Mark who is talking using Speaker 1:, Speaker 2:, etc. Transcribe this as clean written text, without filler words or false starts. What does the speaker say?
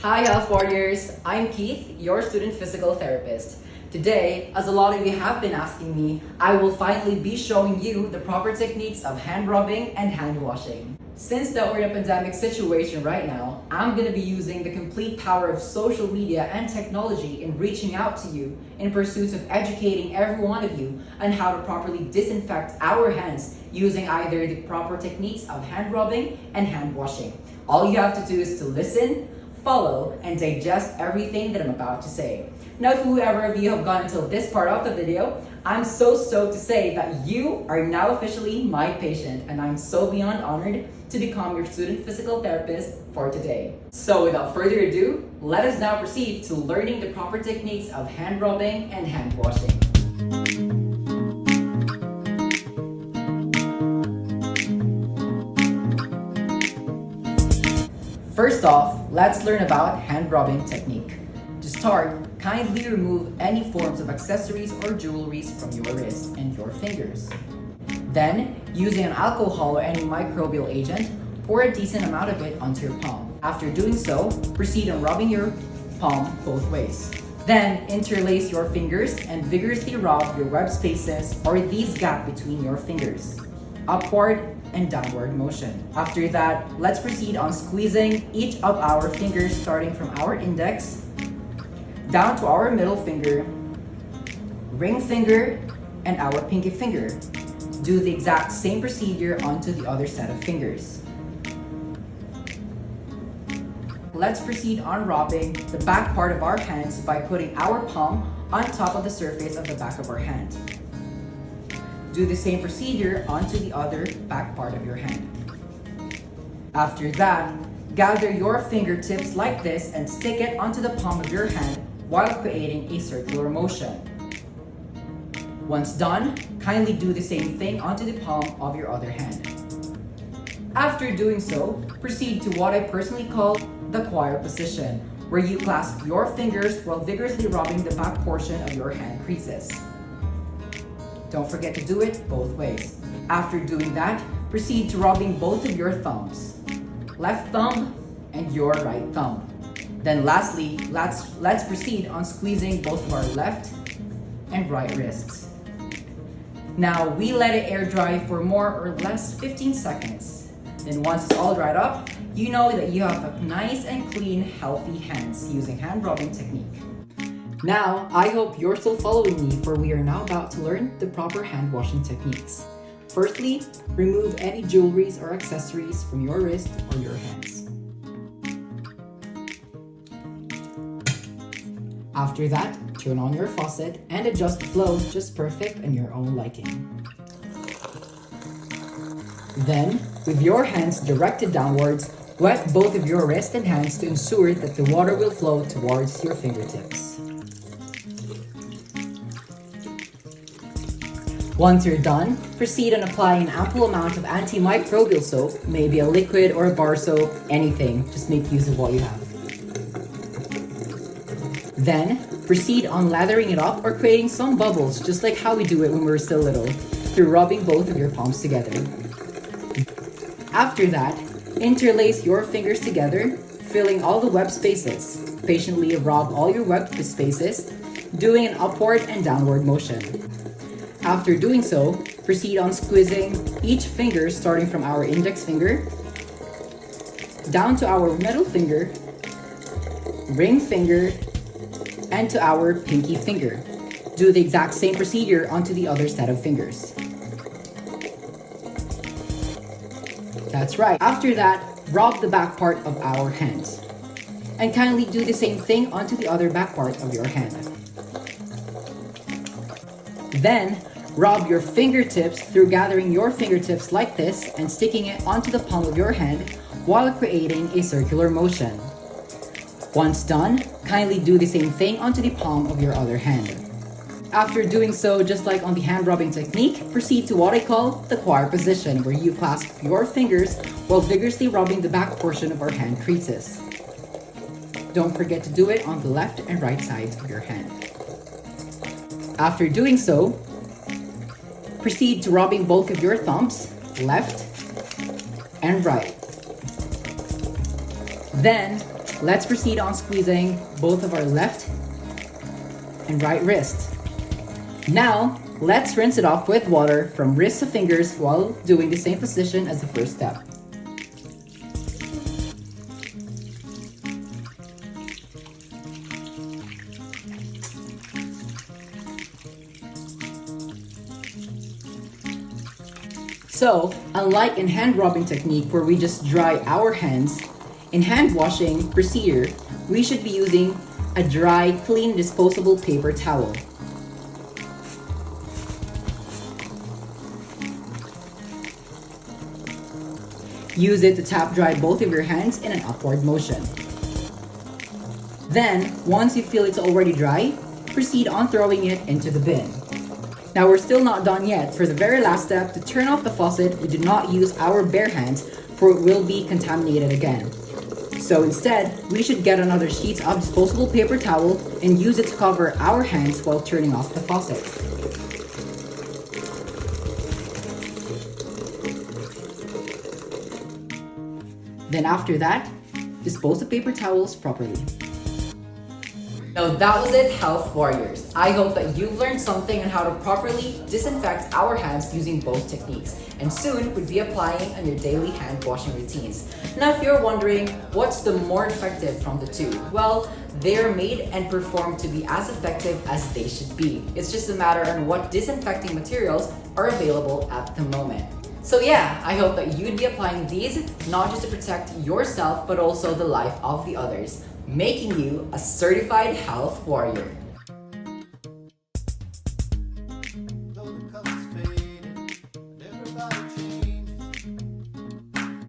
Speaker 1: Hi Health Warriors, I'm Keith, your student physical therapist. Today, as a lot of you have been asking me, I will finally be showing you the proper techniques of hand rubbing and hand washing. Since that we're in a pandemic situation right now, I'm going to be using the complete power of social media and technology in reaching out to you in pursuit of educating every one of you on how to properly disinfect our hands using either the proper techniques of hand rubbing and hand washing. All you have to do is to listen, follow, and digest everything that I'm about to say. Now, if whoever of you have gone until this part of the video, I'm so stoked to say that you are now officially my patient, and I'm so beyond honored to become your student physical therapist for today. So without further ado, let us now proceed to learning the proper techniques of hand rubbing and hand washing. First off, let's learn about hand rubbing technique. To start, kindly remove any forms of accessories or jewelries from your wrist and your fingers. Then, using an alcohol or any microbial agent, pour a decent amount of it onto your palm. After doing so, proceed on rubbing your palm both ways. Then, interlace your fingers and vigorously rub your web spaces or these gaps between your fingers, upward and downward motion. After that, let's proceed on squeezing each of our fingers starting from our index down to our middle finger, ring finger, and our pinky finger. Do the exact same procedure onto the other set of fingers. Let's proceed on rubbing the back part of our hands by putting our palm on top of the surface of the back of our hand. Do the same procedure onto the other back part of your hand. After that, gather your fingertips like this and stick it onto the palm of your hand while creating a circular motion. Once done, kindly do the same thing onto the palm of your other hand. After doing so, proceed to what I personally call the choir position, where you clasp your fingers while vigorously rubbing the back portion of your hand creases. Don't forget to do it both ways. After doing that, proceed to rubbing both of your thumbs, left thumb and your right thumb. Then lastly, let's proceed on squeezing both of our left and right wrists. Now we let it air dry for more or less 15 seconds. Then once it's all dried up, you know that you have a nice and clean, healthy hands using hand rubbing technique. Now, I hope you're still following me, for we are now about to learn the proper hand washing techniques. Firstly, remove any jewelries or accessories from your wrist or your hands. After that, turn on your faucet and adjust the flow just perfect in your own liking. Then, with your hands directed downwards, wet both of your wrist and hands to ensure that the water will flow towards your fingertips. Once you're done, proceed on applying an ample amount of antimicrobial soap, maybe a liquid or a bar soap, anything, just make use of what you have. Then, proceed on lathering it up or creating some bubbles, just like how we do it when we were still little, through rubbing both of your palms together. After that, interlace your fingers together, filling all the web spaces. Patiently rub all your web spaces, doing an upward and downward motion. After doing so, proceed on squeezing each finger starting from our index finger, down to our middle finger, ring finger, and to our pinky finger. Do the exact same procedure onto the other set of fingers. That's right. After that, rub the back part of our hands. And kindly do the same thing onto the other back part of your hand. Then, rub your fingertips through gathering your fingertips like this and sticking it onto the palm of your hand while creating a circular motion. Once done, kindly do the same thing onto the palm of your other hand. After doing so, just like on the hand rubbing technique, proceed to what I call the choir position, where you clasp your fingers while vigorously rubbing the back portion of our hand creases. Don't forget to do it on the left and right sides of your hand. After doing so, proceed to rubbing both of your thumbs, left and right. Then, Let's proceed on squeezing both of our left and right wrist. Now, let's rinse it off with water from wrists to fingers while doing the same position as the first step. So, unlike in hand rubbing technique where we just dry our hands, in hand washing procedure, we should be using a dry, clean, disposable paper towel. Use it to tap dry both of your hands in an upward motion. Then, once you feel it's already dry, proceed on throwing it into the bin. Now we're still not done yet. For the very last step, to turn off the faucet, we do not use our bare hands for it will be contaminated again. So instead, we should get another sheet of disposable paper towel and use it to cover our hands while turning off the faucet. Then after that, dispose the paper towels properly. Now that was it, health warriors. I hope that you've learned something on how to properly disinfect our hands using both techniques, and soon would be applying on your daily hand washing routines. Now if you're wondering what's the more effective from the two, well, they're made and performed to be as effective as they should be. It's just a matter on what disinfecting materials are available at the moment. So yeah, I hope that you'd be applying these not just to protect yourself but also the life of the others, making you a certified health warrior.